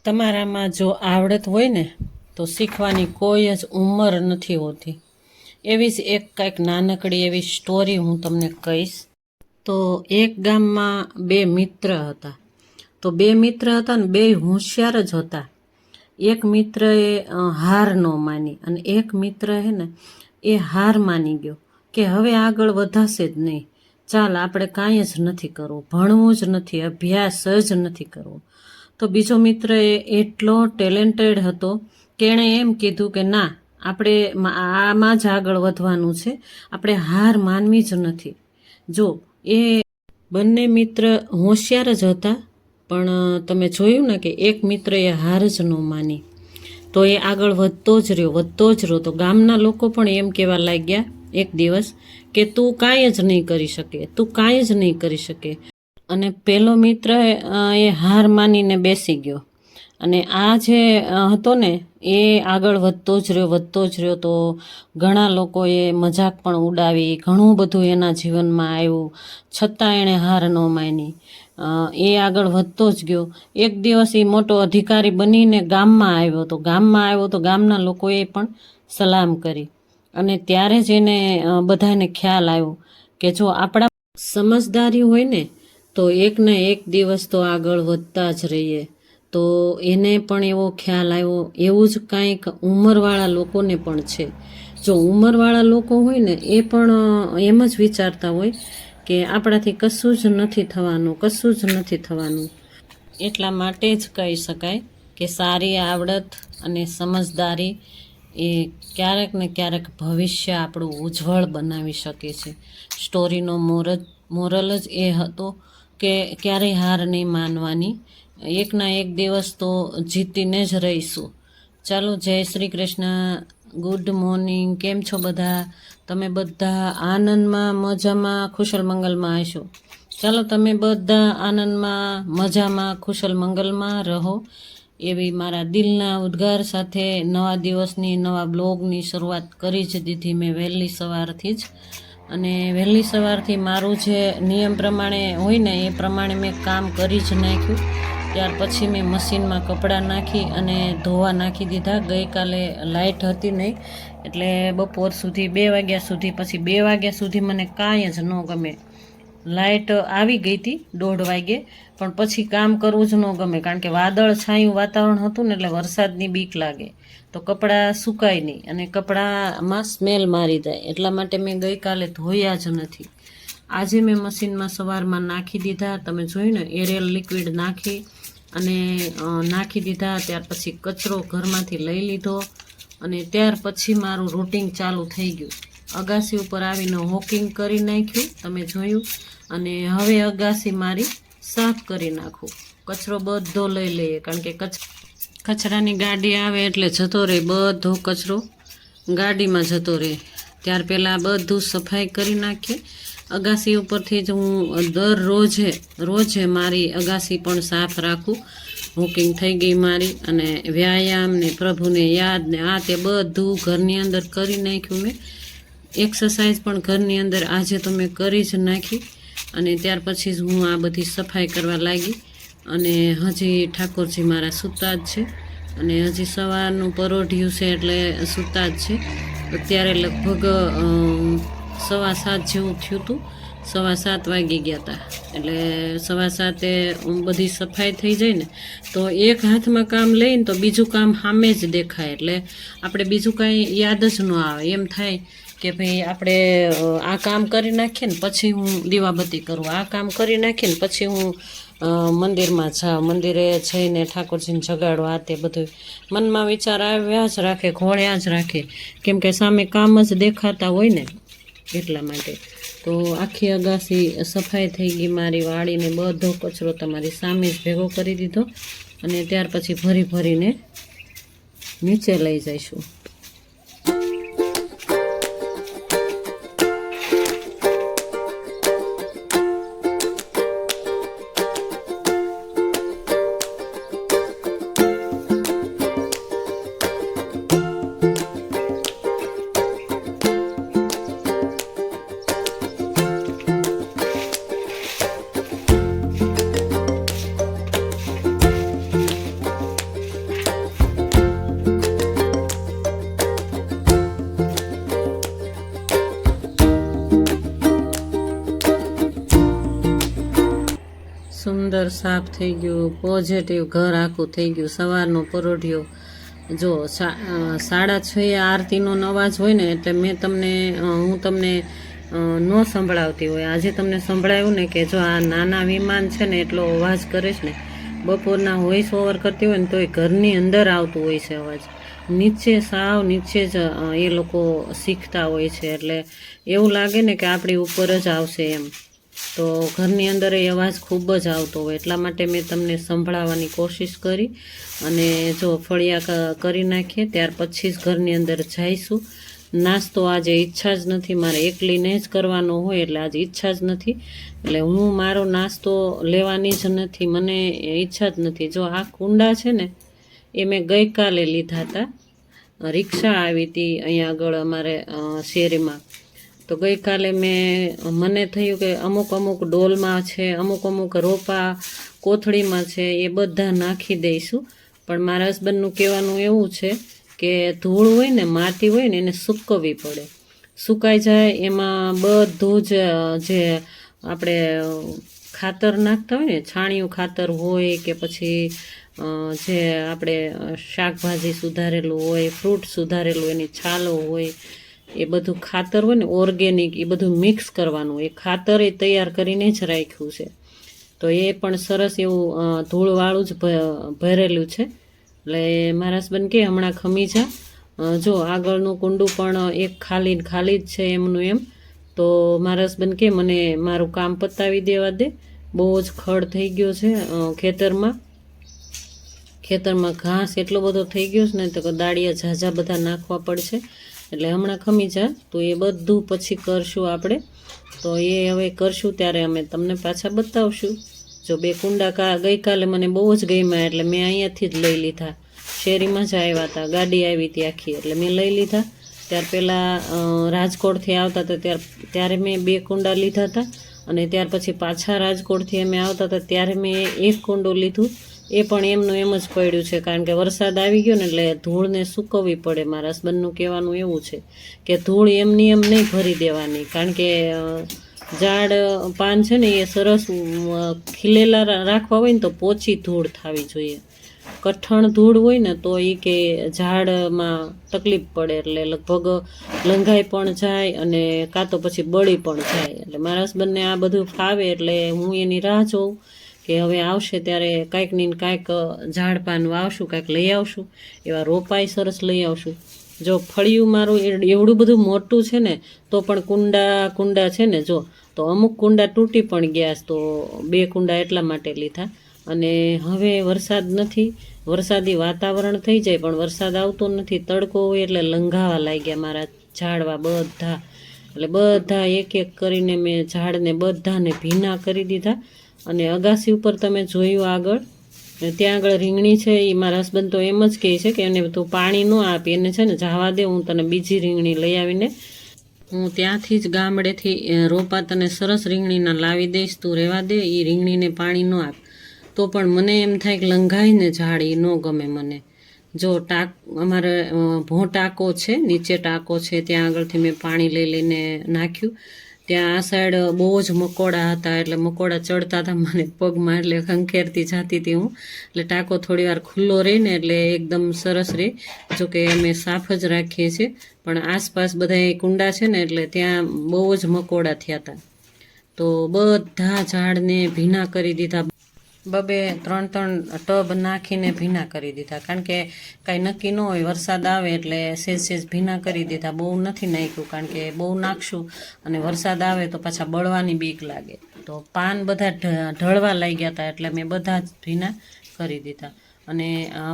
તમારામાં જો આવડત હોય ને તો શીખવાની કોઈ જ ઉંમર નથી હોતી. એવી જ એક કંઈક નાનકડી એવી સ્ટોરી હું તમને કહીશ. તો એક ગામમાં બે મિત્ર હતા. તો બે મિત્ર હતા ને બે હોશિયાર જ હતા. એક મિત્રએ હાર ન માની અને એક મિત્ર હે ને એ હાર માની ગયો કે હવે આગળ વધાશે જ નહીં. ચાલ આપણે કાંઈ જ નથી કરવું, ભણવું જ નથી, અભ્યાસ જ નથી કરવો. તો બીજો મિત્ર એટલો ટેલેન્ટેડ હતો કે એણે એમ કીધું કે ના, આપણે આમાં જ આગળ વધવાનું છે, આપણે હાર માનવી જ નથી. જો એ બંને મિત્ર હોશિયાર જ હતા, પણ તમે જોયું ને કે એક મિત્રએ હાર જ ન માની, તો એ આગળ વધતો જ રહ્યો. તો ગામના લોકો પણ એમ કહેવા લાગ્યા એક દિવસ કે તું કાંઈ જ નહીં કરી શકે. અને પેલો મિત્ર એ હાર માનીને બેસી ગયો અને આ જે હતો ને એ આગળ વધતો જ રહ્યો. તો ઘણા લોકોએ મજાક પણ ઉડાવી, ઘણું બધું એના જીવનમાં આવ્યું, છતાં એણે હાર ન માની. એ આગળ વધતો જ ગયો. એક દિવસ એ મોટો અધિકારી બનીને ગામમાં આવ્યો. તો ગામના લોકોએ પણ સલામ કરી અને ત્યારે જ એને બધાને ખ્યાલ આવ્યો કે જો આપણા સમજદારી હોય ને તો એક ને એક દિવસ તો આગળ વધતા જ રહીએ. તો એને પણ એવો ખ્યાલ આવ્યો. એવું જ કાંઈક ઉંમરવાળા લોકોને પણ છે. જો ઉંમરવાળા લોકો હોય ને એ પણ એમ જ વિચારતા હોય કે આપણાથી કશું જ નથી થવાનું. એટલા માટે જ કહી શકાય કે સારી આવડત અને સમજદારી એ ક્યારેક ને ક્યારેક ભવિષ્ય આપણું ઉજ્જવળ બનાવી શકે છે. સ્ટોરીનો મોરલ જ એ હતો કે ક્યારેય હાર નહીં માનવાની, એકના એક દિવસ તો જીતીને જ રહીશું. ચાલો, જય શ્રી કૃષ્ણ, ગુડ મોર્નિંગ. કેમ છો બધા? તમે બધા આનંદમાં, મજામાં, ખુશલ મંગલમાં હશો. ચાલો, તમે બધા આનંદમાં, મજામાં, ખુશલ મંગલમાં રહો એવી મારા દિલના ઉદ્ગાર સાથે નવા દિવસની, નવા બ્લોગની શરૂઆત કરી જ દીધી મેં વહેલી સવારથી જ. અને વહેલી સવારથી મારું જે નિયમ પ્રમાણે હોય ને એ પ્રમાણે મેં કામ કરી જ નાખ્યું. ત્યાર પછી મેં મશીનમાં કપડાં નાખી અને ધોવા નાખી દીધા. ગઈકાલે લાઇટ હતી નહીં એટલે બપોર સુધી 2 વાગ્યા સુધી, પછી 2 વાગ્યા સુધી મને કાંઈ જ ન ગમે. લાઇટ આવી ગઈ હતી 1:30 વાગે, પણ પછી કામ કરવું જ ન ગમે, કારણ કે વાદળ છાયું વાતાવરણ હતું ને એટલે વરસાદની બીક લાગે, તો કપડાં સુકાય નહીં અને કપડામાં સ્મેલ મારી જાય. એટલા માટે મેં ગઈકાલે ધોયા જ નથી. આજે મેં મશીનમાં સવારમાં નાખી દીધા. તમે જોયું ને, એરિયલ લિક્વિડ નાખી દીધા. ત્યાર પછી કચરો ઘરમાંથી લઈ લીધો અને ત્યાર પછી મારું રૂટિન ચાલુ થઈ ગયું. અગાસી ઉપર આવીને વોકિંગ કરી નાખ્યું, તમે જોયું. અને હવે અગાસી મારી સાફ કરી નાખું. કચરો બધો લઈ લઈએ, કારણ કે કચરાની ગાડી આવે એટલે જતો રહે, બધો કચરો ગાડીમાં જતો રહે. ત્યાર પહેલાં બધું સફાઈ કરી નાખીએ. અગાસી ઉપરથી જ હું રોજે મારી અગાસી પણ સાફ રાખું. વોકિંગ થઈ ગઈ મારી, અને વ્યાયામ ને પ્રભુને યાદ ને આ તે બધું ઘરની અંદર કરી નાખ્યું મેં. એક્સરસાઇઝ પણ ઘરની અંદર આજે તો મેં કરી જ નાખી. અને ત્યાર પછી જ હું આ બધી સફાઈ કરવા લાગી. અને હજી ઠાકોરજી મારા સૂતા જ છે, અને હજી સવારનું પરોઢિયું છે એટલે સૂતા જ છે. અત્યારે લગભગ 7:15 જેવું થયું હતું. 7:15 વાગી ગયા હતા. એટલે 7:15 બધી સફાઈ થઈ જાય ને તો એક હાથમાં કામ લઈને તો બીજું કામ સામે જ દેખાય, એટલે આપણે બીજું કાંઈ યાદ જ ન આવે. એમ થાય કે ભાઈ આપણે આ કામ કરી નાખીએ ને પછી હું દીવાબત્તી કરું, આ કામ કરી નાખીએ ને પછી હું મંદિરમાં જાઉં, મંદિરે જઈને ઠાકોરજીને જગાડો, આ તે બધું મનમાં વિચાર આવ્યા જ રાખે, ઘોળ્યા જ રાખે, કેમ કે સામે કામ જ દેખાતા હોય ને એટલા માટે. તો આખી અગાસી સફાઈ થઈ ગઈ મારી. વાળીને બધો કચરો તમારી સામે જ ભેગો કરી દીધો અને ત્યાર પછી ભરીને નીચે લઈ જઈશું. સુંદર સાફ થઈ ગયું, પોઝિટિવ ઘર આખું થઈ ગયું. સવારનો પરોઢિયો જો 6:30 આરતીનો અવાજ હોય ને એટલે હું તમને ન સંભળાવતી હોય. આજે તમને સંભળાયું ને કે જો આ નાના વિમાન છે ને એટલો અવાજ કરે છે ને, બપોરના વોઇસ ઓવર કરતી હોય ને તોય ઘરની અંદર આવતું હોય છે અવાજ. સાવ નીચે જ એ લોકો શીખતા હોય છે, એટલે એવું લાગે ને કે આપણી ઉપર જ આવશે એમ. તો ઘરની અંદર એ અવાજ ખૂબ જ આવતો હોય, એટલા માટે મેં તમને સંભળાવવાની કોશિશ કરી. અને જો ફળિયા કરી નાખીએ ત્યાર પછી જ ઘરની અંદર જઈશું. નાસ્તો આજે ઈચ્છા જ નથી, મારે એકલીને જ કરવાનો હોય એટલે આજે ઈચ્છા જ નથી, એટલે હું મારો નાસ્તો લેવાની જ નથી, મને ઈચ્છા જ નથી. જો આ કુંડા છે ને એ મેં ગઈકાલે લીધા હતા. રિક્ષા આવી હતી અહીંયા આગળ અમારે શેરીમાં. તો ગઈકાલે મને થયું કે અમુક ડોલમાં છે, અમુક રોપા કોથળીમાં છે, એ બધા નાખી દઈશું. પણ મારા હસબન્ડનું કહેવાનું એવું છે કે ધૂળ હોય ને, માટી હોય ને, એને સૂકવવી પડે. સુકાઈ જાય એમાં બધું જ જે આપણે ખાતર નાખતા હોય ને, છાણિયું ખાતર હોય કે પછી જે આપણે શાકભાજી સુધારેલું હોય, ફ્રૂટ સુધારેલું, એની છાલો હોય, એ બધું ખાતર હોય ને ઓર્ગેનિક, એ બધું મિક્સ કરવાનું. એ ખાતર એ તૈયાર કરીને જ રાખ્યું છે. તો એ પણ સરસ એવું ધૂળવાળું જ ભરેલું છે. એટલે મારા હસબન્ડ કે હમણાં ખમી જા. જો આગળનું કુંડું પણ એક ખાલી જ છે એમનું એમ. તો મારા હસબન્ડ કે મને મારું કામ પતાવી દેવા દે, બહુ જ ખડ થઈ ગયો છે ખેતરમાં ઘાસ એટલો બધો થઈ ગયો છે ને, તો દાળિયા ઝાઝા બધા નાખવા પડશે. એટલે હમણાં ખમી જા, તો એ બધું પછી કરશું આપણે. તો એ હવે કરશું ત્યારે અમે તમને પાછા બતાવશું. જો 2 કુંડા ગઈકાલે મને બહુ જ ગમ્યા, એટલે મેં અહીંયાથી જ લઈ લીધા. શેરીમાં જ આવ્યા હતા, ગાડી આવી હતી આખી, એટલે મેં લઈ લીધા. ત્યાર પહેલાં રાજકોટથી આવતા હતા ત્યારે મેં 2 કુંડા લીધા હતા, અને ત્યાર પછી પાછા રાજકોટથી અમે આવતા હતા ત્યારે મેં 1 કુંડું લીધું. એ પણ એમનું એમ જ પડ્યું છે, કારણ કે વરસાદ આવી ગયો ને એટલે ધૂળને સૂકવવી પડે. મારા હસબન્ડનું કહેવાનું એવું છે કે ધૂળ એમની એમ નહીં ભરી દેવાની, કારણ કે ઝાડ પાન છે ને એ સરસ ખીલેલા રાખવા હોય ને તો પોચી ધૂળ થવી જોઈએ. કઠણ ધૂળ હોય ને તો એ કે ઝાડમાં તકલીફ પડે, એટલે લગભગ લંઘાઈ પણ જાય અને કાં તો પછી બળી પણ જાય. એટલે મારા હસબન્ડને આ બધું ફાવે, એટલે હું એની રાહ જોઉં કે હવે આવશે ત્યારે કાંઈક ને કાંઈક ઝાડ પાન વાવશું, કાંઈક લઈ આવશું, એવા રોપાઈ સરસ લઈ આવશું. જો ફળિયું મારું એવડું બધું મોટું છે ને તો પણ કુંડા છે ને, જો તો અમુક કુંડા તૂટી પણ ગયા, તો 2 કુંડા એટલા માટે લીધા. અને હવે વરસાદ નથી, વરસાદી વાતાવરણ થઈ જાય પણ વરસાદ આવતો નથી. તડકો હોય એટલે લંઘાવા લાગ્યા મારા ઝાડવા બધા. એટલે બધા એક કરીને મેં ઝાડને બધાને ભીના કરી દીધા. અને અગાસી ઉપર તમે જોયું આગળ, ત્યાં આગળ રીંગણી છે. એ મારા હસબન્ડ તો એમ જ કહે છે કે એને તું પાણી ન આપી, એને છે ને જવા દે, હું તને બીજી રીંગણી લઈ આવીને હું ત્યાંથી જ ગામડેથી રોપા તને સરસ રીંગણીના લાવી દઈશ, તું રહેવા દે, એ રીંગણીને પાણી ન આપ. તો પણ મને એમ થાય કે લંઘાઈને ઝાડ એ ન ગમે મને. જો અમારે ટાંકો છે, નીચે ટાંકો છે, ત્યાં આગળથી મેં પાણી લઈને નાખ્યું. ત્યાં આ સાઈડ બહુ જ મકોડા હતા, એટલે મકોડા ચડતા હતા મને પગમાં, એટલે ખંખેરતી જતી હતી હું. એટલે ટાંકો થોડી વાર ખુલ્લો રહીને એટલે એકદમ સરસ રહે. જોકે અમે સાફ જ રાખીએ છીએ, પણ આસપાસ બધા કુંડા છે ને એટલે ત્યાં બહુ જ મકોડા થયા હતા. તો બધા ઝાડને ભીના કરી દીધા, 2-3 ટબ નાખીને ભીના કરી દીધા, કારણ કે કાંઈ નક્કી ન હોય, વરસાદ આવે એટલે સેજ ભીના કરી દીધા. બહુ નથી નાખ્યું, કારણ કે બહુ નાખશું અને વરસાદ આવે તો પાછા બળવાની બીક લાગે. તો પાન બધા ઢળવા લાગ્યા હતા, એટલે મેં બધા જ ભીના કરી દીધા. અને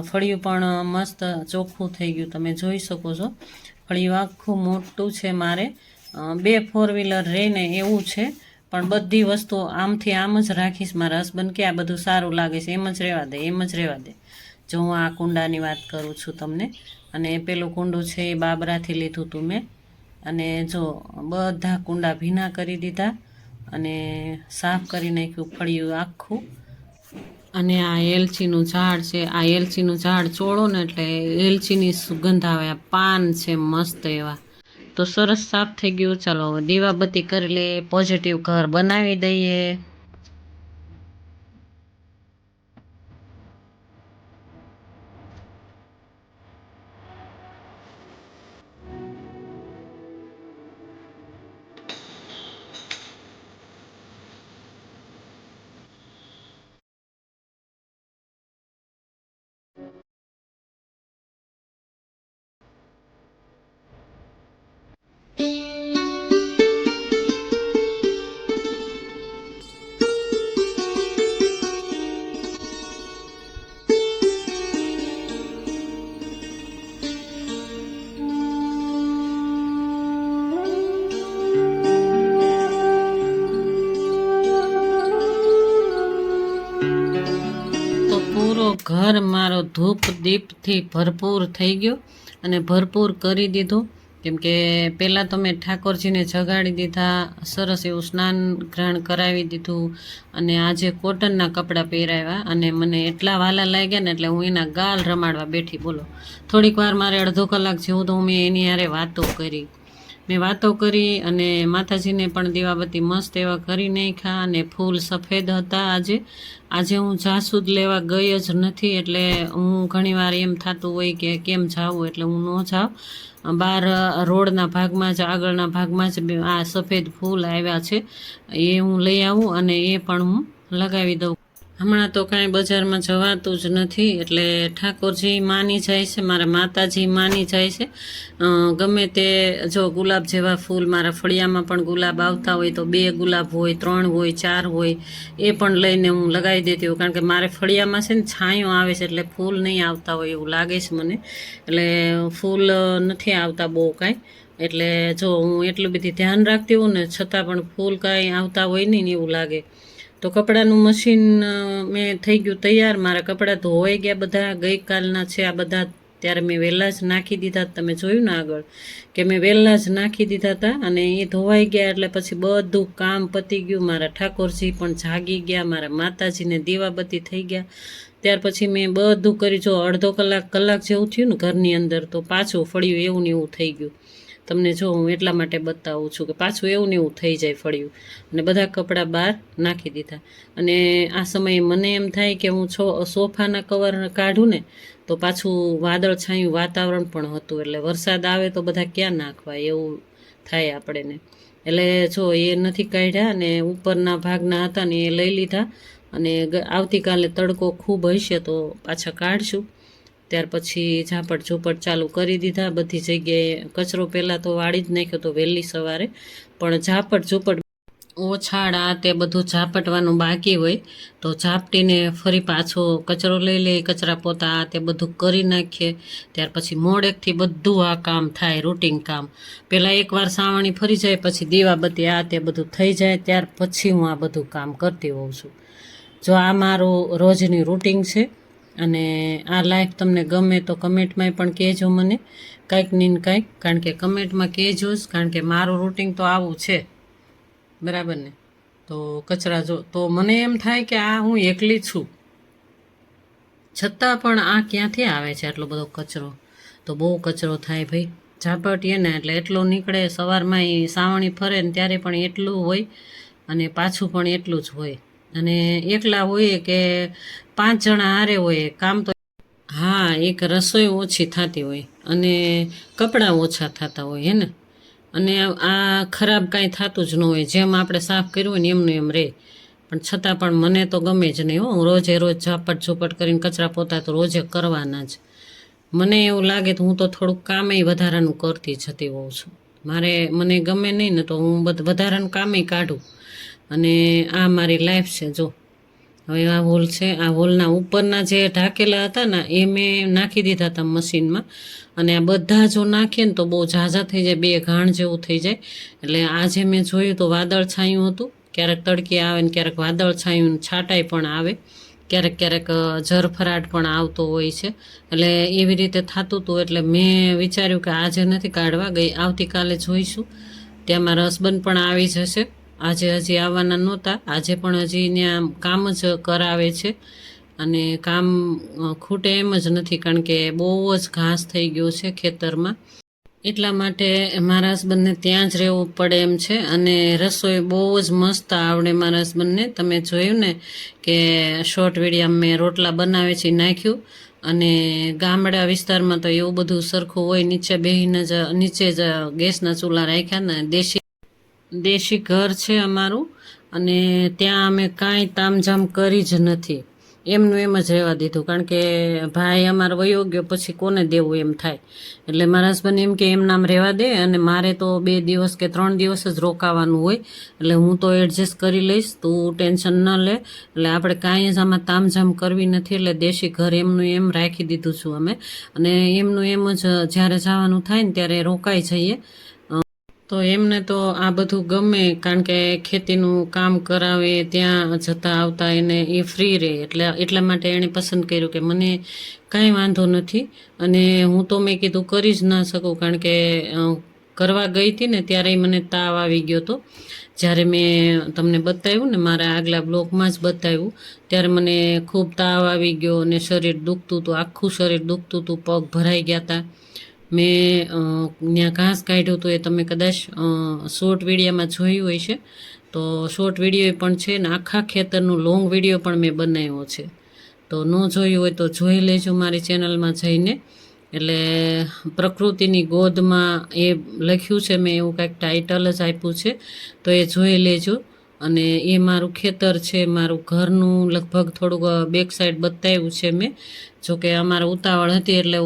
ફળિયું પણ મસ્ત ચોખ્ખું થઈ ગયું, તમે જોઈ શકો છો. ફળિયું આખું મોટું છે, મારે 2 4 વ્હીલર રહીને એવું છે. પણ બધી વસ્તુ આમથી આમ જ રાખીશ. મારા હસબન્ડ કે આ બધું સારું લાગે છે, એમ જ રહેવા દે. જો હું આ કુંડાની વાત કરું છું તમને, અને પેલું કુંડું છે એ બાબરાથી લીધું હતું મેં. અને જો બધા કુંડા ભીના કરી દીધા અને સાફ કરી નાખ્યું ફળિયું આખું. અને આ એલચીનું ઝાડ છે, આ એલચીનું ઝાડ ચોળો ને એટલે એલચીની સુગંધ આવે. આ પાન છે મસ્ત એવા. તો સરસ સાફ થઈ ગયું. ચાલો હવે દીવાબત્તી કરી લે, પોઝિટિવ ઘર બનાવી દઈએ. તો પૂરો ઘર મારો ધૂપ દીપથી ભરપૂર થઈ ગયો અને ભરપૂર કરી દીધો. કેમ કે પહેલાં તો મેં ઠાકોરજીને જગાડી દીધા, સરસ એવું સ્નાન ગ્રહણ કરાવી દીધું અને આજે કોટનના કપડાં પહેરાવ્યા અને મને એટલા વાલા લાગ્યા ને એટલે હું એના ગાલ રમાડવા બેઠી. બોલો, થોડીક વાર મારે અડધો કલાક જેવું તો મેં એની હારે વાતો કરી અને માતાજીને પણ દીવાબત્તી મસ્ત એવા કરી નાખ્યા અને ફૂલ સફેદ હતા. આજે હું જાસૂદ લેવા ગઈ જ નથી, એટલે હું ઘણીવાર એમ થતું હોય કે કેમ જાવું, એટલે હું ન જાઉં. બહાર રોડના ભાગમાં જ, આગળના ભાગમાં જ આ સફેદ ફૂલ આવ્યા છે, એ હું લઈ આવું અને એ પણ હું લગાવી દઉં. હમણાં તો કાંઈ બજારમાં જવાતું જ નથી, એટલે ઠાકોરજી માની જાય છે, મારા માતાજી માની જાય છે. ગમે તે જો ગુલાબ જેવા ફૂલ મારા ફળિયામાં પણ ગુલાબ આવતા હોય તો 2 ગુલાબ હોય, 3 હોય, 4 હોય, એ પણ લઈને હું લગાવી દેતી હોઉં. કારણ કે મારે ફળિયામાં છે ને છાંયો આવે છે, એટલે ફૂલ નહીં આવતા હોય એવું લાગે છે મને, એટલે ફૂલ નથી આવતા બહુ કાંઈ. એટલે જો હું એટલું બધી ધ્યાન રાખતી હોઉં ને છતાં પણ ફૂલ કાંઈ આવતા હોય નહીં ને એવું લાગે. તો કપડાનું મશીન મેં થઈ ગયું તૈયાર. મારા કપડાં ધોવાઈ ગયા બધા, ગઈકાલના છે આ બધા. ત્યારે મેં વહેલા જ નાખી દીધા, તમે જોયું ને આગળ કે મેં વહેલા જ નાખી દીધા હતા અને એ ધોવાઈ ગયા એટલે પછી બધું કામ પતી ગયું. મારા ઠાકોરજી પણ જાગી ગયા, મારા માતાજીને દીવાબત્તી થઈ ગયા. ત્યાર પછી મેં બધું કરી, જો અડધો કલાક જેવું થયું ને ઘરની અંદર, તો પાછું ફળ્યું એવું ને એવું થઈ ગયું. તમને જો હું એટલા માટે બતાવું છું કે પાછું એવું ને એવું થઈ જાય ફળ્યું. અને બધા કપડાં બહાર નાખી દીધા. અને આ સમયે મને એમ થાય કે હું સોફાના કવર કાઢું ને તો પાછું વાદળછાયું વાતાવરણ પણ હતું, એટલે વરસાદ આવે તો બધા ક્યાં નાખવા એવું થાય આપણને. એટલે જો એ નથી કાઢ્યા અને ઉપરના ભાગના હતા ને એ લઈ લીધા. અને આવતીકાલે તડકો ખૂબ હશે તો પાછા કાઢશું. ત્યાર પછી ઝાપટ ઝૂપટ ચાલુ કરી દીધા. બધી જગ્યાએ કચરો પહેલાં તો વાળી જ નાખ્યો તો વહેલી સવારે, પણ ઝાપટ ઝૂપટ ઓછાડ આ તે બધું ઝાપટવાનું બાકી હોય તો ઝાપટીને ફરી પાછો કચરો લઈ લે, કચરા પોતા આ તે બધું કરી નાખીએ. ત્યાર પછી મોડેકથી બધું આ કામ થાય, રૂટિન કામ. પહેલાં એકવાર સાવણી ફરી જાય પછી દીવાબત્તી આ તે બધું થઈ જાય, ત્યાર પછી હું આ બધું કામ કરતી હોઉં છું. જો આ મારું રોજની રૂટિન છે. અને આ લાઈફ તમને ગમે તો કમેન્ટમાં પણ કહેજો મને કાંઈક ને કાંઈક, કારણ કે કમેન્ટમાં કહેજો જ, કારણ કે મારું રૂટિન તો આવું છે, બરાબર ને. તો કચરા જો તો મને એમ થાય કે આ હું એકલી છું, છતાં પણ આ ક્યાંથી આવે છે આટલો બધો કચરો. તો બહુ કચરો થાય ભાઈ, ઝાપટીએ ને એટલે એટલો નીકળે. સવારમાં એ સાવણી ફરે ને ત્યારે પણ એટલું હોય અને પાછું પણ એટલું જ હોય. અને એકલા હોય કે 5 જણા હારે હોય કામ તો, હા, એક રસોઈ ઓછી થતી હોય અને કપડાં ઓછા થતા હોય હે ને. અને આ ખરાબ કાંઈ થતું જ ન હોય, જેમ આપણે સાફ કર્યું હોય ને એમનું એમ રહે. પણ છતાં પણ મને તો ગમે જ નહીં. હું રોજે રોજ ઝાપટ ઝૂપટ કરીને કચરા પોતા તો રોજે કરવાના જ. મને એવું લાગે તો હું તો થોડુંક કામેય વધારાનું કરતી જતી હોઉં છું. મને ગમે નહીં ને તો હું વધારાનું કામેય કાઢું. અને આ મારી લાઈફ છે. જો હવે આ હોલ છે, આ હોલના ઉપરના જે ઢાંકેલા હતા ને એ મેં નાખી દીધા હતા મશીનમાં. અને આ બધા જો નાખીએ ને તો બહુ ઝાઝા થઈ જાય, 2 ઘાણ જેવું થઈ જાય. એટલે આજે મેં જોયું તો વાદળ છાયું હતું, ક્યારેક તડકી આવે ને ક્યારેક વાદળ છાયું છાંટાઈ પણ આવે, ક્યારેક ઝરફરાટ પણ આવતો હોય છે. એટલે એવી રીતે થતું હતું. એટલે મેં વિચાર્યું કે આજે નથી કાઢવા, આવતીકાલે જોઈશું. ત્યાં મારા હસબન્ડ પણ આવી જશે. આજે હજી આવવાના નહોતા, આજે પણ હજી ત્યાં કામ જ કરાવે છે. અને કામ ખૂટે એમ જ નથી, કારણ કે બહુ જ ઘાસ થઈ ગયો છે ખેતરમાં. એટલા માટે મારા હસબન્ડને ત્યાં જ રહેવું પડે એમ છે. અને રસોઈ બહુ જ મસ્ત આવડે મારા હસબન્ડને. તમે જોયું ને કે શોર્ટ વિડીયોમાં મેં રોટલા બનાવે છે નાખ્યું. અને ગામડા વિસ્તારમાં તો એવું બધું સરખું હોય, નીચે બેહીને જ નીચે જ ગેસના ચૂલા રાખ્યા ને. દેશી ઘર છે અમારું અને ત્યાં અમે કાંઈ તામઝામ કરી જ નથી. એમનું એમ જ રહેવા દીધું, કારણ કે ભાઈ અમારો વયો ગયો પછી કોને દેવું એમ થાય. એટલે મારા હસબન્ડ એમ કે એમ નામ રહેવા દે, અને મારે તો 2 દિવસ કે 3 દિવસ જ રોકાવાનું હોય, એટલે હું તો એડજસ્ટ કરી લઈશ, તું ટેન્શન ન લે. એટલે આપણે કાંઈ જ આમાં તામઝામ કરવી નથી, એટલે દેશી ઘર એમનું એમ રાખી દીધું છું અમે. અને એમનું એમ જ જ્યારે જવાનું થાય ને ત્યારે રોકાઈ જઈએ. તો એમને તો આ બધું ગમે, કારણ કે ખેતીનું કામ કરાવે, ત્યાં જતા આવતા એને એ ફ્રી રહે, એટલે એટલા માટે એણે પસંદ કર્યું કે મને કાંઈ વાંધો નથી. અને હું તો મેં કીધું કરી જ ના શકું, કારણ કે કરવા ગઈ હતી ને ત્યારે મને તાવ આવી ગયો હતો. જ્યારે મેં તમને બતાવ્યું ને, મારા આગલા બ્લોગમાં જ બતાવ્યું, ત્યારે મને ખૂબ તાવ આવી ગયો અને શરીર દુખતું હતું, આખું શરીર દુખતું હતું, પગ ભરાઈ ગયા હતા. મેં ત્યાં ઘાસ કાઢ્યું હતું, એ તમે કદાચ શોર્ટ વિડીયોમાં જોયું હોય છે. તો શોર્ટ વિડીયો પણ છે ને આખા ખેતરનું લોંગ વિડીયો પણ મેં બનાવ્યો છે. તો ન જોયું હોય તો જોઈ લેજો મારી ચેનલમાં જઈને. એટલે પ્રકૃતિની ગોદમાં એ લખ્યું છે, મેં એવું કાંઈક ટાઇટલ જ આપ્યું છે, તો એ જોઈ લેજો. અને એ મારું ખેતર છે, મારું ઘરનું લગભગ થોડુંક બેક સાઈડ બતાવ્યું છે મેં. જોકે અમારે ઉતાવળ હતી એટલે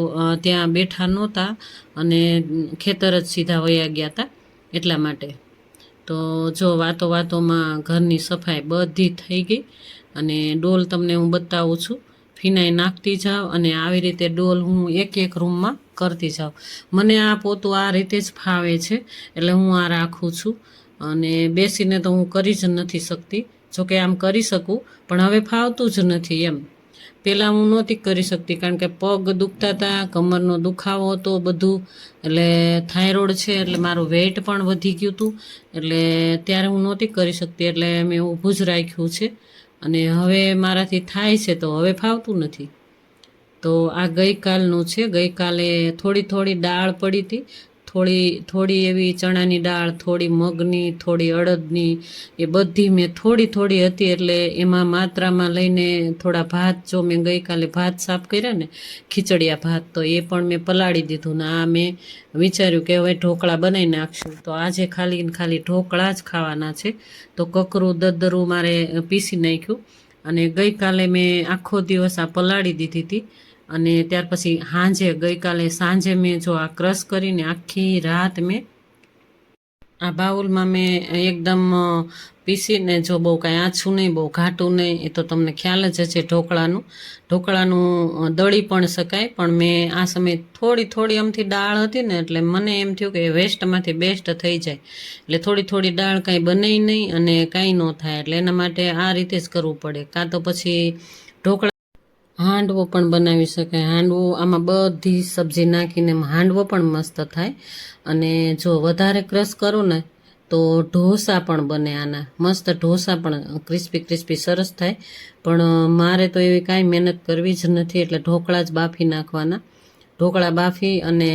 ત્યાં બેઠા નહોતા અને ખેતર જ સીધા વયા ગયા હતા, એટલા માટે. તો જો વાતો વાતોમાં ઘરની સફાઈ બધી થઈ ગઈ. અને ડોલ તમને હું બતાવું છું, ફિનાઈ નાખતી જાઉં અને આવી રીતે ડોલ હું એક રૂમમાં કરતી જાઉં. મને આ પોતું આ રીતે જ ફાવે છે, એટલે હું આ રાખું છું. અને બેસીને તો હું કરી જ નથી શકતી, જોકે આમ કરી શકું પણ હવે ફાવતું જ નથી એમ. પહેલાં હું નહોતી કરી શકતી, કારણ કે પગ દુખતા હતા, કમરનો દુખાવો હતો બધું, એટલે થાઇરોઇડ છે, એટલે મારું વેઇટ પણ વધી ગયું હતું, એટલે ત્યારે હું નહોતી કરી શકતી, એટલે મેં ઊભું જ રાખ્યું છે. અને હવે મારાથી થાય છે, તો હવે ફાવતું નથી. તો આ ગઈકાલનું છે. ગઈકાલે થોડી દાળ પડી હતી, થોડી એવી ચણાની દાળ, થોડી મગની, થોડી અડદની, એ બધી મેં થોડી હતી, એટલે એમાં માત્રામાં લઈને થોડા ભાત, જો મેં ગઈકાલે ભાત સાફ કર્યા ને, ખીચડિયા ભાત, તો એ પણ મેં પલાળી દીધું ને આ મેં વિચાર્યું કે હવે ઢોકળા બનાવી નાખશું. તો આજે ખાલી ઢોકળા જ ખાવાના છે, તો કકરું દદરું મારે પીસી નાખ્યું. અને ગઈકાલે મેં આખો દિવસ આ પલાળી દીધી હતી. અને ત્યાર પછી ગઈકાલે સાંજે મેં જો આ ક્રશ કરીને આખી રાત મેં આ બાઉલમાં મેં એકદમ પીસીને, જો બહુ કાંઈ આછું નહીં, બહુ ઘાટું નહીં, એ તો તમને ખ્યાલ જ છે ઢોકળાનું દળી પણ શકાય. પણ મેં આ સમયે થોડી આમથી દાળ હતી ને, એટલે મને એમ થયું કે વેસ્ટમાંથી બેસ્ટ થઈ જાય, એટલે થોડી દાળ કાંઈ બને નહીં અને કાંઈ ન થાય, એટલે એના માટે આ રીતે જ કરવું પડે. કાં તો પછી હાંડવો પણ બનાવી શકાય. હાંડવો આમાં બધી સબ્જી નાખીને હાંડવો પણ મસ્ત થાય. અને જો વધારે ક્રશ કરું ને તો ઢોસા પણ બને, આના મસ્ત ઢોસા પણ ક્રિસ્પી સરસ થાય. પણ મારે તો એવી કાંઈ મહેનત કરવી જ નથી, એટલે ઢોકળા જ બાફી નાખવાના. ઢોકળા બાફી અને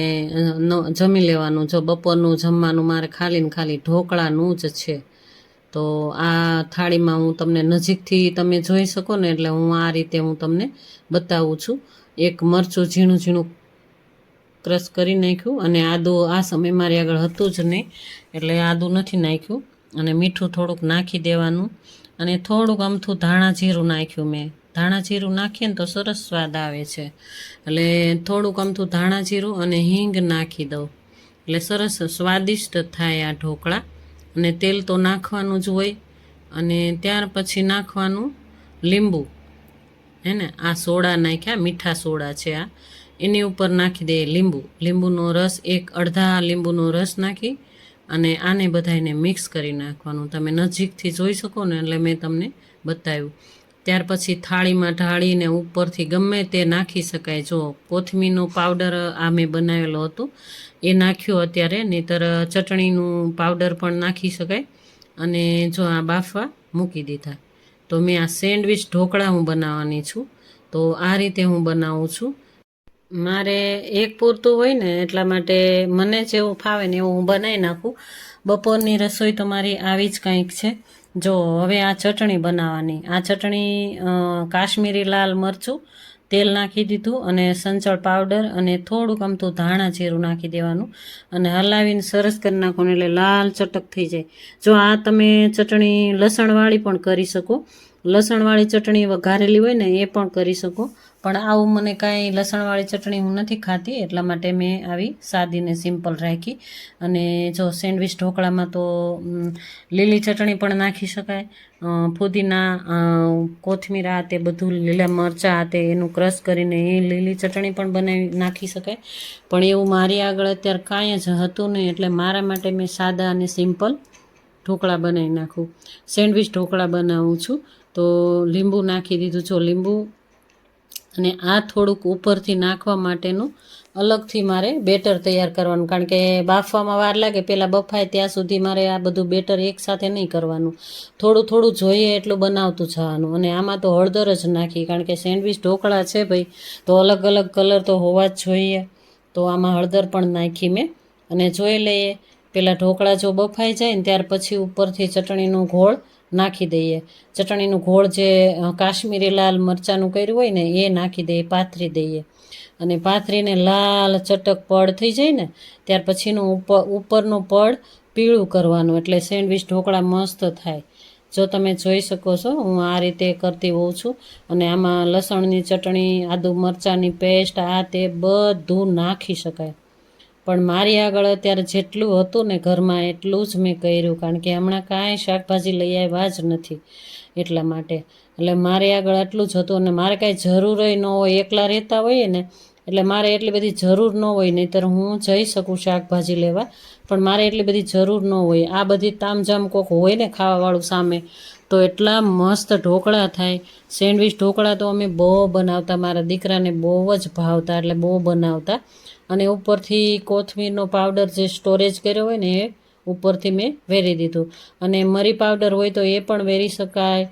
જમી લેવાનું. જો બપોરનું જમવાનું મારે ખાલી ઢોકળાનું જ છે. તો આ થાળીમાં હું તમને નજીકથી તમે જોઈ શકો ને, એટલે હું આ રીતે હું તમને બતાવું છું. એક મરચું ઝીણું ક્રશ કરી નાખ્યું, અને આદું આ સમય મારી આગળ હતું જ નહીં, એટલે આદું નથી નાખ્યું. અને મીઠું થોડુંક નાખી દેવાનું, અને થોડુંક અમથું ધાણા જીરું નાખ્યું મેં. ધાણા જીરું નાખીએ ને તો સરસ સ્વાદ આવે છે, એટલે થોડુંક અમથું ધાણા જીરું અને હિંગ નાખી દઉં, એટલે સરસ સ્વાદિષ્ટ થાય આ ઢોકળા. અને તેલ તો નાખવાનું જ હોય. અને ત્યાર પછી નાખવાનું લીંબુ, હે ને, આ સોડા નાખ્યા, મીઠા સોડા છે આ, એની ઉપર નાખી દે લીંબુનો રસ, અડધા લીંબુનો રસ નાખી અને આને બધાને મિક્સ કરી નાખવાનું. તમે નજીકથી જોઈ શકો ને, એટલે મેં તમને બતાવ્યું. ત્યાર પછી થાળીમાં ઢાળીને ઉપરથી ગમે તે નાખી શકાય. જો કોથમીરનો પાવડર આ મેં બનાવેલો હતો, એ નાખ્યો અત્યારે, નહીંતર ચટણીનું પાવડર પણ નાખી શકાય. અને જો આ બાફવા મૂકી દીધા. તો મેં આ સેન્ડવિચ ઢોકળા હું બનાવવાની છું, તો આ રીતે હું બનાવું છું. મારે એક પૂરતું હોય ને, એટલા માટે મને જેવું ફાવે ને એવું હું બનાવી નાખું. બપોરની રસોઈ તો મારી આવી જ કંઈક છે. જો હવે આ ચટણી બનાવવાની. આ ચટણી કાશ્મીરી લાલ મરચું, તેલ નાખી દીધું અને સંચળ પાવડર અને થોડુંક અમથું ધાણા જીરું નાખી દેવાનું, અને હલાવીને સરસ કરી નાખવાનું, એટલે લાલ ચટક થઈ જાય. જો આ તમે ચટણી લસણવાળી પણ કરી શકો, લસણવાળી ચટણી વઘારેલી હોય ને એ પણ કરી શકો, પણ આવું મને કાંઈ લસણવાળી ચટણી હું નથી ખાતી, એટલા માટે મેં આવી સાદીને સિમ્પલ રાખી. અને જો સેન્ડવિચ ઢોકળામાં તો લીલી ચટણી પણ નાખી શકાય, ફુદીના, કોથમીર, આ તે બધું, લીલા મરચાં, આ તે એનું ક્રશ કરીને એ લીલી ચટણી પણ બનાવી નાખી શકાય. પણ એવું મારી આગળ અત્યારે કાંઈ જ હતું નહીં, એટલે મારા માટે મેં સાદા અને સિમ્પલ ઢોકળા બનાવી નાખું. સેન્ડવિચ ઢોકળા બનાવું છું. તો લીંબુ નાખી દીધું, જો લીંબુ, અને આ થોડુંક ઉપરથી નાખવા માટેનું અલગથી મારે બેટર તૈયાર કરવાનું, કારણ કે બાફવામાં વાર લાગે, પહેલાં બફાય ત્યાં સુધી મારે આ બધું બેટર એકસાથે નહીં કરવાનું, થોડું થોડું જોઈએ એટલું બનાવતું જવાનું. અને આમાં તો હળદર જ નાખી, કારણ કે સેન્ડવિચ ઢોકળા છે ભાઈ, તો અલગ અલગ કલર તો હોવા જ જોઈએ, તો આમાં હળદર પણ નાખી મેં. અને જોઈ લઈએ, પહેલાં ઢોકળા જો બફાઈ જાય ને ત્યાર પછી ઉપરથી ચટણીનો ગોળ નાખી દઈએ. ચટણીનું ગોળ જે કાશ્મીરી લાલ મરચાંનું કર્યું હોય ને એ નાખી દઈએ, પાથરી દઈએ. અને પાથરીને લાલ ચટક પડ થઈ જાય ને ત્યાર પછીનું ઉપરનું પડ પીળું કરવાનું, એટલે સેન્ડવિચ ઢોકળા મસ્ત થાય. જો તમે જોઈ શકો છો, હું આ રીતે કરતી હોઉં છું. અને આમાં લસણની ચટણી, આદુ મરચાંની પેસ્ટ, આ તે બધું નાખી શકાય. પણ મારી આગળ અત્યારે જેટલું હતું ને ઘરમાં એટલું જ મેં કર્યું, કારણ કે હમણાં કાંઈ શાકભાજી લઈ આવ્યા જ નથી, એટલા માટે. એટલે મારે આગળ આટલું જ હતું, અને મારે કાંઈ જરૂર ન હોય, એકલા રહેતા હોઈએ ને એટલે મારે એટલી બધી જરૂર ન હોય, નહીંતર હું જઈ શકું શાકભાજી લેવા, પણ મારે એટલી બધી જરૂર ન હોય. આ બધી તામઝામ કોક હોય ને ખાવાવાળું સામે, તો એટલા મસ્ત ઢોકળા થાય. સેન્ડવિચ ઢોકળા તો અમે બહુ બનાવતા, મારા દીકરાને બહુ જ ભાવતા, એટલે બહુ બનાવતા. અને ઉપરથી કોથમીરનો પાવડર જે સ્ટોરેજ કર્યો હોય ને એ ઉપરથી મેં વેરી દીધું. અને મરી પાવડર હોય તો એ પણ વેરી શકાય,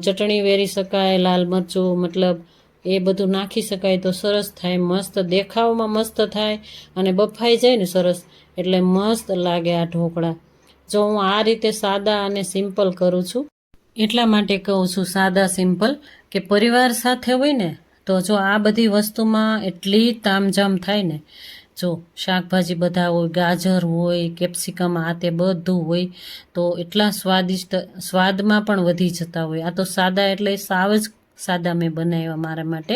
ચટણી વેરી શકાય, લાલ મરચું, મતલબ એ બધું નાખી શકાય, તો સરસ થાય, મસ્ત દેખાવમાં મસ્ત થાય, અને બફાઈ જાય ને સરસ, એટલે મસ્ત લાગે આ ઢોકળા. જો હું આ રીતે સાદા અને સિમ્પલ કરું છું, એટલા માટે કહું છું સાદા સિમ્પલ, કે પરિવાર સાથે હોય ને તો જો આ બધી વસ્તુમાં એટલી તામઝામ થાય ને, જો શાકભાજી બધા હોય, ગાજર હોય, કેપ્સિકમ, આ તે બધું હોય, તો એટલા સ્વાદિષ્ટ, સ્વાદમાં પણ વધી જતા હોય. આ તો સાદા એટલે સાવ જ સાદા મેં બનાવ્યા મારા માટે.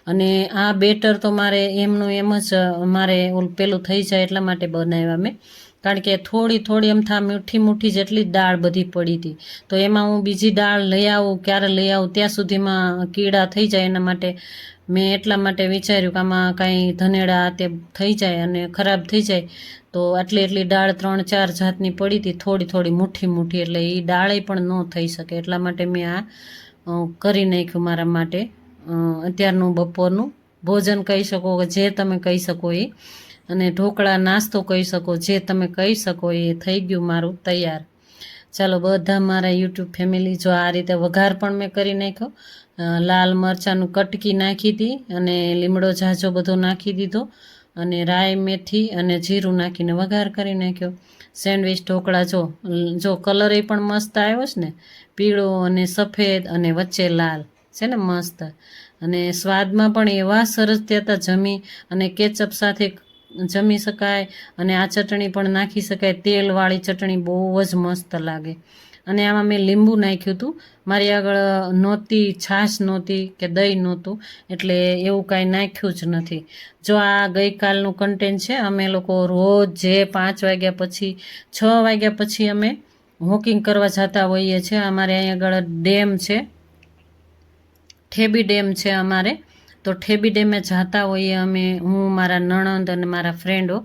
અને આ બેટર તો મારે એમનું એમ જ મારે પેલું થઈ જાય એટલા માટે બનાવ્યા મેં, કારણ કે થોડી થોડી એમ થા મુઠ્ઠી જેટલી જ દાળ બધી પડી હતી, તો એમાં હું બીજી દાળ લઈ આવું, ક્યારે લઈ આવું, ત્યાં સુધીમાં કીડા થઈ જાય, એના માટે મેં એટલા માટે વિચાર્યું કે આમાં કાંઈ ધનેડા તે થઈ જાય અને ખરાબ થઈ જાય, તો એટલી દાળ 3-4 જાતની પડી હતી, થોડી થોડી મુઠ્ઠી, એટલે એ દાળે પણ ન થઈ શકે, એટલા માટે મેં આ કરી નાખ્યું મારા માટે અત્યારનું બપોરનું ભોજન કહી શકો, કે જે તમે કહી શકો એ, અને ઢોકળા નાસ્તો કહી શકો, જે તમે કહી શકો એ થઈ ગયું મારું તૈયાર. ચાલો બધા મારા યુટ્યુબ ફેમિલી, જો આ રીતે વઘાર પણ મેં કરી નાખ્યો, લાલ મરચાંનું કટકી નાખી હતી, અને લીમડો ઝાઝો બધો નાખી દીધો, અને રાઈ, મેથી અને જીરું નાખીને વઘાર કરી નાખ્યો. સેન્ડવિચ ઢોકળા જો કલર એ પણ મસ્ત આવ્યો છે ને, પીળો અને સફેદ અને વચ્ચે લાલ છે ને, મસ્ત. અને સ્વાદમાં પણ એવા સરસ થયા જમી, અને કેચઅપ સાથે જમી શકાય, અને આ ચટણી પણ નાખી શકાય, તેલવાળી ચટણી બહુ જ મસ્ત લાગે. અને આમાં મેં લીંબુ નાખ્યું હતું, મારી આગળ નહોતી, છાશ નહોતી કે દહીં નહોતું, એટલે એવું કાંઈ નાખ્યું જ નથી. જો આ ગઈકાલનું કન્ટેન્ટ છે, અમે લોકો રોજ જે 5 વાગ્યા પછી, 6 વાગ્યા પછી અમે વોકિંગ કરવા જતા હોઈએ છીએ. અમારે અહીં આગળ ડેમ છે, ઠેબી ડેમ છે અમારે, તો ઠેબી ડેમે જતા હોઈએ અમે, હું, મારા નણંદ અને મારા ફ્રેન્ડો.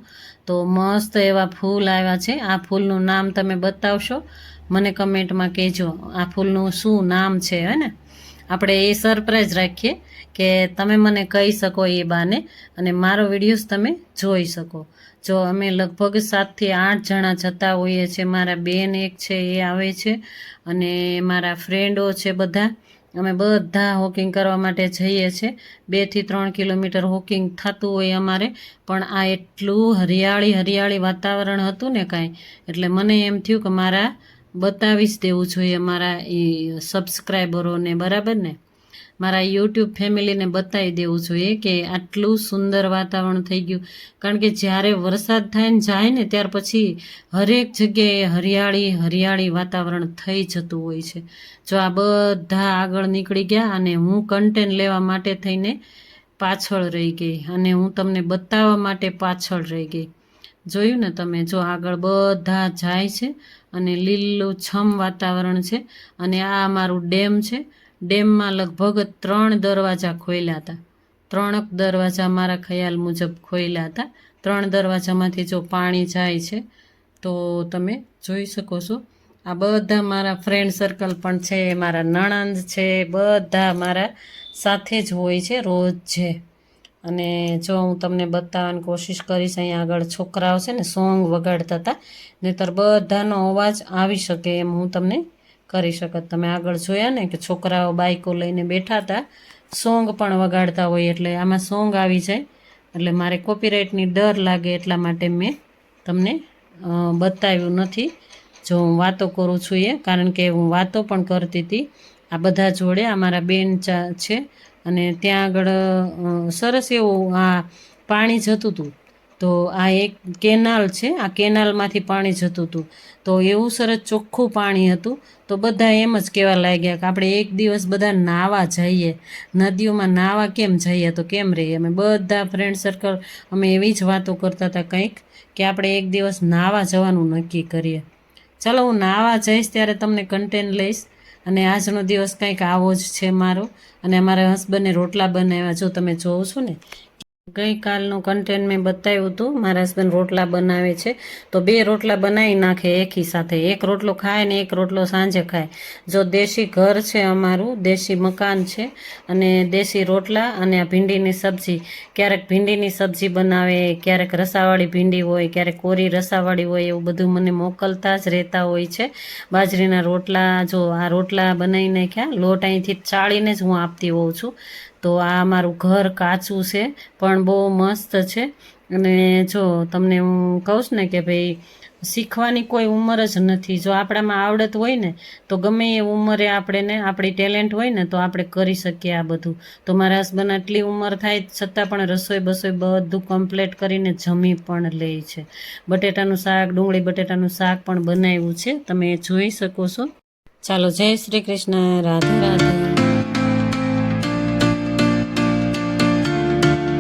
તો મસ્ત એવા ફૂલ આવ્યા છે. આ ફૂલનું નામ તમે બતાવશો મને કમેન્ટમાં કહેજો, આ ફૂલનું શું નામ છે, હે ને. આપણે એ સરપ્રાઈઝ રાખીએ કે તમે મને કહી શકો એ બાને, અને મારો વિડીયોઝ તમે જોઈ શકો. જો અમે લગભગ 7 થી 8 જણા જતા હોઈએ છીએ, મારા બેન એક છે એ આવે છે, અને મારા ફ્રેન્ડો છે બધા, અમે બધા વોકિંગ કરવા માટે જઈએ છીએ. 2 થી 3 કિલોમીટર વોકિંગ થતું હોય અમારે, પણ આ એટલું હરિયાળી વાતાવરણ હતું ને કાંઈ, એટલે મને એમ થયું કે મારા બતાવી જ દેવું જોઈએ મારા એ સબસ્ક્રાઈબરોને, બરાબર ને. મારા યુટ્યુબ ફેમિલીને બતાવી દેવું જોઈએ કે આટલું સુંદર વાતાવરણ થઈ ગયું. કારણ કે જ્યારે વરસાદ થાય ને જાય ને ત્યાર પછી હરેક જગ્યાએ હરિયાળી હરિયાળી વાતાવરણ થઈ જતું હોય છે. જો આ બધા આગળ નીકળી ગયા અને હું કન્ટેન્ટ લેવા માટે થઈને પાછળ રહી ગઈ અને હું તમને બતાવવા માટે પાછળ રહી ગઈ. જોયું ને તમે, જો આગળ બધા જાય છે અને લીલું છમ વાતાવરણ છે. અને આ અમારું ડેમ છે. ડેમમાં લગભગ 3 દરવાજા ખોલ્યા હતા. 3 દરવાજા મારા ખ્યાલ મુજબ ખોલ્યા હતા. 3 દરવાજામાંથી જો પાણી જાય છે તો તમે જોઈ શકો છો. આ બધા મારા ફ્રેન્ડ સર્કલ પણ છે, મારા નણંદ છે, બધા મારા સાથે જ હોય છે રોજ છે. અને જો હું તમને બતાવવાની કોશિશ કરીશ, અહીંયા આગળ છોકરાઓ છે ને સોંગ વગાડતા હતા, નહીંતર બધાનો અવાજ આવી શકે એમ હું તમને કરી શકત. તમે આગળ જોયા ને કે છોકરાઓ બાઈકો લઈને બેઠા હતા, સોંગ પણ વગાડતા હોય, એટલે આમાં સોંગ આવી જાય એટલે મારે કોપીરાઇટની ડર લાગે એટલા માટે મેં તમને બતાવ્યું નથી. જો હું વાતો કરું છું એ કારણ કે હું વાતો પણ કરતી હતી આ બધા જોડે. અમારા બેન છે અને ત્યાં આગળ સરસ એવું આ પાણી જતું હતું. તો આ એક કેનાલ છે, આ કેનાલમાંથી પાણી જતું હતું. તો એવું સરસ ચોખ્ખું પાણી હતું. તો બધા એમ જ કહેવા લાગ્યા કે આપણે એક દિવસ બધા નાહવા જઈએ, નદીઓમાં નાહવા કેમ જઈએ, તો કેમ રહીએ. અમે બધા ફ્રેન્ડ સર્કલ અમે એવી જ વાતો કરતા હતા કંઈક કે આપણે એક દિવસ નાહવા જવાનું નક્કી કરીએ. ચાલો, હું નાહવા જઈશ ત્યારે તમને કન્ટેન્ટ લઈશ. અને આજનો દિવસ કંઈક આવો જ છે મારો. અને અમારા હસબન્ડને રોટલા બનાવ્યા, જો તમે જોવો છો ને, ગઈકાલનું કન્ટેન્ટ મેં બતાવ્યું હતું. મારા હસબન્ડ રોટલા બનાવે છે તો 2 રોટલા બનાવી નાખે એકી સાથે. 1 રોટલો ખાય ને 1 રોટલો સાંજે ખાય. જો દેશી ઘર છે અમારું, દેશી મકાન છે અને દેશી રોટલા અને આ ભીંડીની સબ્જી. ક્યારેક ભીંડીની સબ્જી બનાવે, ક્યારેક રસાવાળી ભીંડી હોય, ક્યારેક કોરી રસાવાળી હોય, એવું બધું મને મોકલતા જ રહેતા હોય છે. બાજરીના રોટલા, જો આ રોટલા બનાવી નાખ્યા, લોટ અહીંથી ચાળીને જ હું આપતી હોઉં છું. તો આ અમારું ઘર કાચું છે પણ બહુ મસ્ત છે. અને જો તમને હું કહું છું ને કે ભાઈ, શીખવાની કોઈ ઉંમર જ નથી. જો આપણામાં આવડત હોય ને તો ગમે એ ઉંમરે આપણને આપણી ટેલેન્ટ હોય ને તો આપણે કરી શકીએ આ બધું. તો મારા હસબન્ડ આટલી ઉંમર થાય છતાં પણ રસોઈ બધું કમ્પ્લીટ કરીને જમી પણ લે છે. બટેટાનું શાક, ડુંગળી બટેટાનું શાક પણ બનાવ્યું છે, તમે જોઈ શકો છો. ચાલો, જય શ્રી કૃષ્ણ, રાધે રાધે.